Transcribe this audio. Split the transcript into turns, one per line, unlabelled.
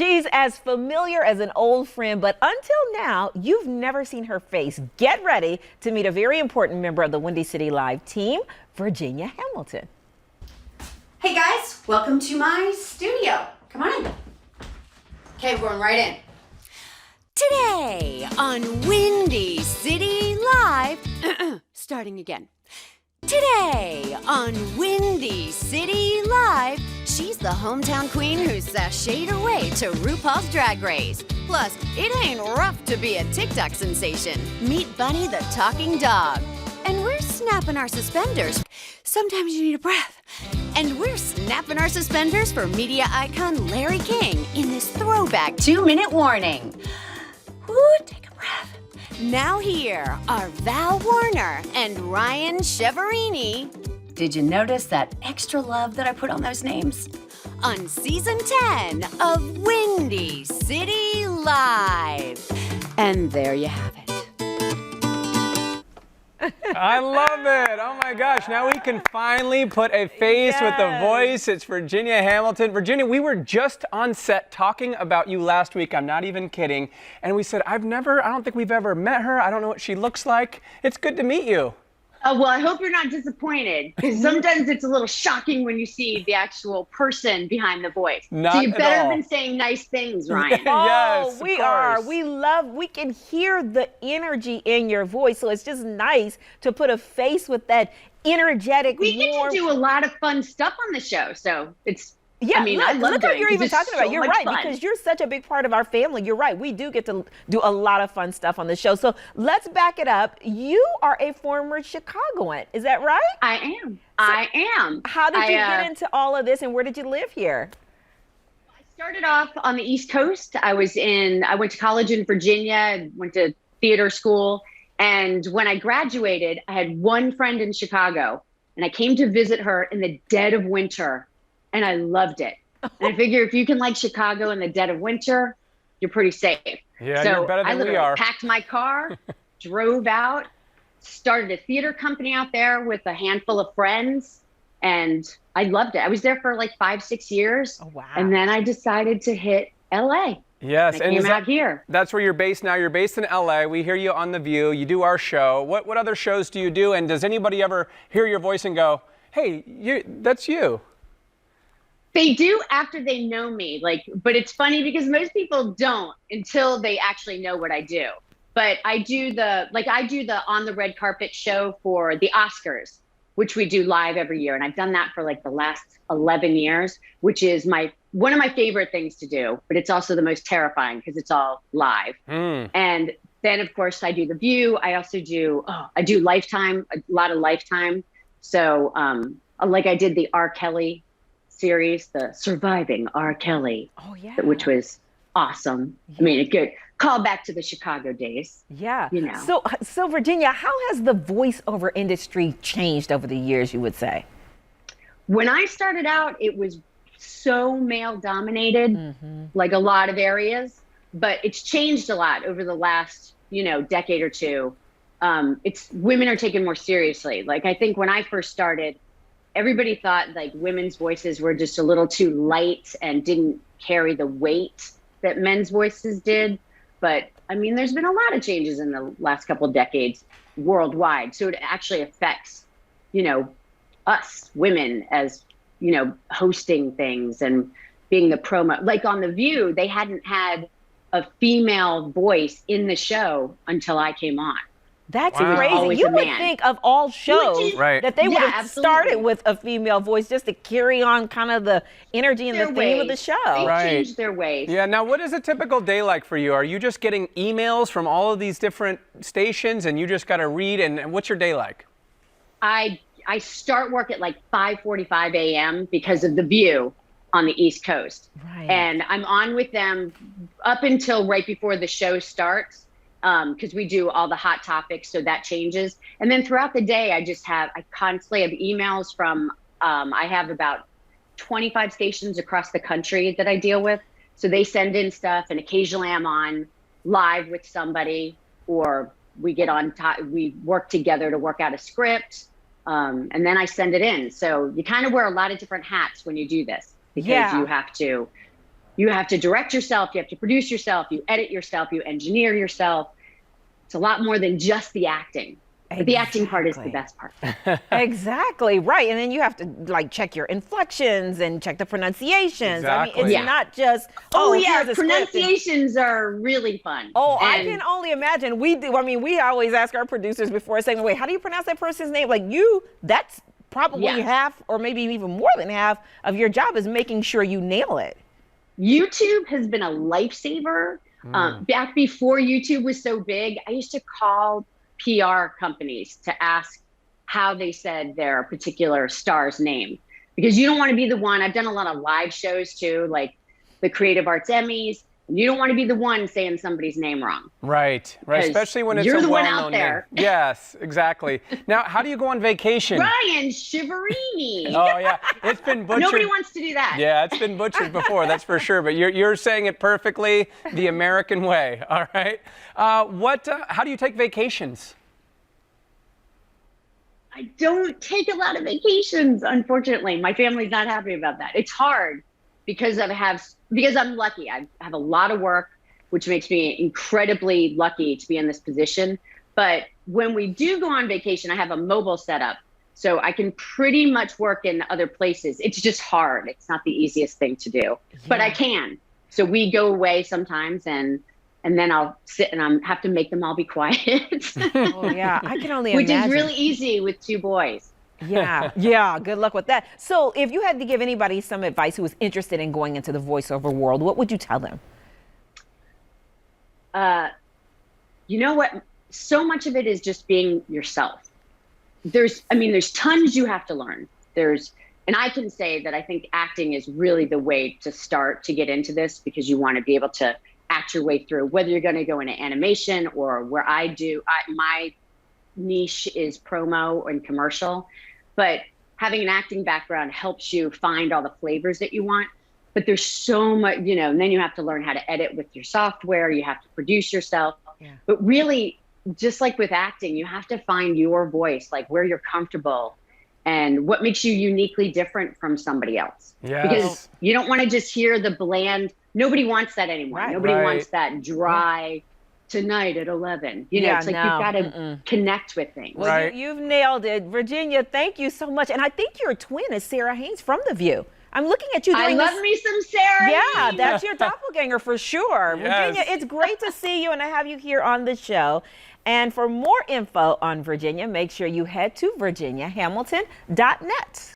She's as familiar as an old friend, but until now, you've never seen her face. Get ready to meet a very important member of the Windy City Live team, Virginia Hamilton.
Hey guys, welcome to my studio. Come on in. Okay, we're going right in. Today on Windy City Live, starting again. Today on Windy City Live, she's the hometown queen who sashayed her way to RuPaul's Drag Race. Plus, it ain't rough to be a TikTok sensation. Meet Bunny the talking dog. And we're snapping our suspenders. Sometimes you need a breath. And we're snapping our suspenders for media icon Larry King in this throwback 2-minute warning. Woo, take a breath. Now here are Val Warner and Ryan Chiaverini. Did you notice that extra love that I put on those names? On season 10 of Windy City Live. And there you have it.
I love it. Oh my gosh. Now we can finally put a face with a voice. It's Virginia Hamilton. Virginia, we were just on set talking about you last week. I'm not even kidding. And we said, I don't think we've ever met her. I don't know what she looks like. It's good to meet you.
Well, I hope you're not disappointed, because sometimes it's a little shocking when you see the actual person behind the voice.
Not
so you
at
better
all.
have been saying nice things, Ryan.
Yes,
of
we
course.
are. We can hear the energy in your voice. So it's just nice to put a face with that energetic,
We get
warm.
to do a lot of fun stuff on the show, so it's.
Yeah,
I mean, I love
look
doing
what you're
it 'cause
even
it's
talking about.
so
You're
much
right,
fun.
because you're such a big part of our family. You're right. We do get to do a lot of fun stuff on the show. So let's back it up. You are a former Chicagoan. Is that right?
I am. I am.
How did you get into all of this, and where did you live here?
I started off on the East Coast. I went to college in Virginia, went to theater school. And when I graduated, I had one friend in Chicago, and I came to visit her in the dead of winter, and I loved it. And I figure if you can like Chicago in the dead of winter, you're pretty safe.
Yeah,
so
you're better
I
than we
literally
are.
packed my car, drove out, started a theater company out there with a handful of friends, and I loved it. I was there for like 5-6 years.
Oh, wow.
And then I decided to hit LA.
Yes,
I came out here.
That's where you're based now. You're based in LA. We hear you on The View. You do our show. What other shows do you do? And does anybody ever hear your voice and go, hey, that's you?
They do after they know me, but it's funny because most people don't until they actually know what I do. But I do the on the red carpet show for the Oscars, which we do live every year. And I've done that for like the last 11 years, which is one of my favorite things to do, but it's also the most terrifying because it's all live. And then of course I do The View. I also do, I do Lifetime, a lot of Lifetime. So like I did the R. Kelly series, the Surviving R. Kelly, which was awesome. Yeah. I mean, a good call back to the Chicago days.
Yeah.
You know.
So Virginia, how has the voiceover industry changed over the years, you would say?
When I started out, it was so male dominated, like a lot of areas, but it's changed a lot over the last, decade or two. Women are taken more seriously. Like, I think when I first started, everybody thought like women's voices were just a little too light and didn't carry the weight that men's voices did. But I mean, there's been a lot of changes in the last couple of decades worldwide. So it actually affects, us women as, hosting things and being the promo. Like on The View, they hadn't had a female voice in the show until I came on.
That's
Wow.
crazy. You would think of all shows
Right.
that they would have
absolutely.
started with a female voice just to carry on kind of the energy and the theme of the show.
They
Right.
changed their ways.
Yeah, now what is a typical day like for you? Are you just getting emails from all of these different stations and you just got to read, and what's your day like?
I start work at like 5:45 a.m. because of The View on the East Coast.
Right.
And I'm on with them up until right before the show starts, because we do all the hot topics, so that changes. And then throughout the day, I constantly have emails from, I have about 25 stations across the country that I deal with. So they send in stuff, and occasionally I'm on live with somebody, or we get on, we work together to work out a script, and then I send it in. So you kind of wear a lot of different hats when you do this, because you have to You have to direct yourself. You have to produce yourself. You edit yourself. You engineer yourself. It's a lot more than just the acting. But the acting part is the best part.
Exactly, right. And then you have to like check your inflections and check the pronunciations.
Exactly.
I mean, it's not just,
yeah,
here's a script and-
pronunciations are really fun.
Oh, I
And
can only imagine. We do. I mean, we always ask our producers before saying, wait, how do you pronounce that person's name? Like that's probably
Yeah.
half or maybe even more than half of your job is making sure you nail it.
YouTube has been a lifesaver. Back before YouTube was so big, I used to call PR companies to ask how they said their particular star's name, because you don't want to be the one. I've done a lot of live shows too, like the Creative Arts Emmys. You don't want to be the one saying somebody's name wrong.
Right. Especially when it's
you're
a
the one
well-known
out there.
name. Yes, exactly. Now, how do you go on vacation?
Ryan Chiaverini.
Oh yeah, it's been butchered.
Nobody wants to do that.
Yeah, it's been butchered before, that's for sure. But you're saying it perfectly, the American way. All right. How do you take vacations?
I don't take a lot of vacations, unfortunately. My family's not happy about that. It's hard because I'm lucky. I have a lot of work, which makes me incredibly lucky to be in this position. But when we do go on vacation, I have a mobile setup, so I can pretty much work in other places. It's just hard. It's not the easiest thing to do, but I can. So we go away sometimes, and then I'll sit and I have to make them all be quiet.
Oh yeah, I can only
Which
imagine.
is really easy with 2 boys.
Yeah, good luck with that. So if you had to give anybody some advice who was interested in going into the voiceover world, what would you tell them?
You know what? So much of it is just being yourself. There's tons you have to learn. And I can say that I think acting is really the way to start to get into this, because you want to be able to act your way through, whether you're going to go into animation or where my niche is promo and commercial. But having an acting background helps you find all the flavors that you want. But there's so much, and then you have to learn how to edit with your software. You have to produce yourself. Yeah. But really, just like with acting, you have to find your voice, like where you're comfortable and what makes you uniquely different from somebody else.
Yes.
Because you don't want to just hear the bland. Nobody wants that anymore.
Right.
Nobody wants that dry tonight at 11. It's like you've got to connect with things.
Well, you've nailed it. Virginia, thank you so much. And I think your twin is Sarah Haynes from The View. I'm looking at you doing
I love me some Sarah.
Yeah, that's your doppelganger for sure.
Yes.
Virginia, it's great to see you and to have you here on the show. And for more info on Virginia, make sure you head to virginiahamilton.net.